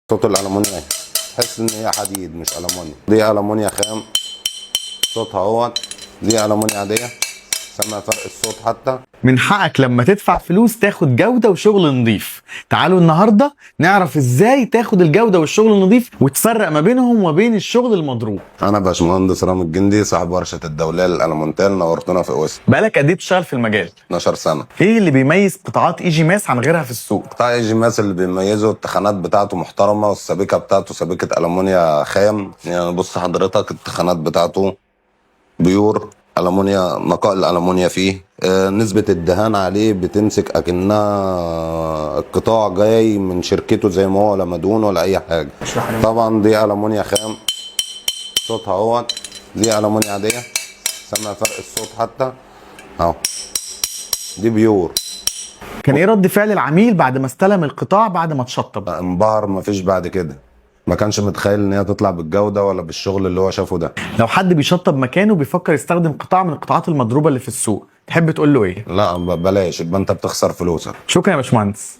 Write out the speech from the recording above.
صوت الألمونيا تحس ان هي حديد مش ألمونيا. دي ألمونيا خام صوتها اهوت، دي ألمونيا عادية. سامع فرق الصوت حتى. من حقك لما تدفع فلوس تاخد جودة وشغل نظيف. تعالوا النهاردة نعرف ازاي تاخد الجودة والشغل النظيف وتفرق ما بينهم وما بين الشغل المضروب. انا باشمهندس رامي الجندي صاحب ورشة الدولية للألمونتال، نورتنا في اوسط. بقالك قد ايه بتشتغل في المجال؟ 12 سنة. ايه اللي بيميز قطاعات اي جي ماس عن غيرها في السوق؟ قطاع اي جي ماس اللي بيميزه التخانات بتاعته محترمة، والسبيكة بتاعته سبيكة ألمونيا خام. يعني بص حضرتك التخانات بتاعته بيور ألمونيا، نقاء الألمونيا فيه. نسبة الدهان عليه بتمسك أكنها القطاع جاي من شركته زي ما هو، لا مدهون ولا أي حاجة. طبعا دي ألمونيا خام صوتها اهوت، دي ألمونيا عادية. سامع فرق الصوت حتى اهو. دي بيور. كان ايه رد فعل العميل بعد ما استلم القطاع بعد ما اتشطب؟ انبهر، مفيش بعد كده. ما كانش متخيل ان هي تطلع بالجودة ولا بالشغل اللي هو شافه ده. لو حد بيشطب مكانه بيفكر يستخدم قطاع من القطاعات المضروبة اللي في السوق، تحب تقول له ايه؟ لا بلاش، يبقى انت بتخسر فلوسك. شكرا يا باشمهندس.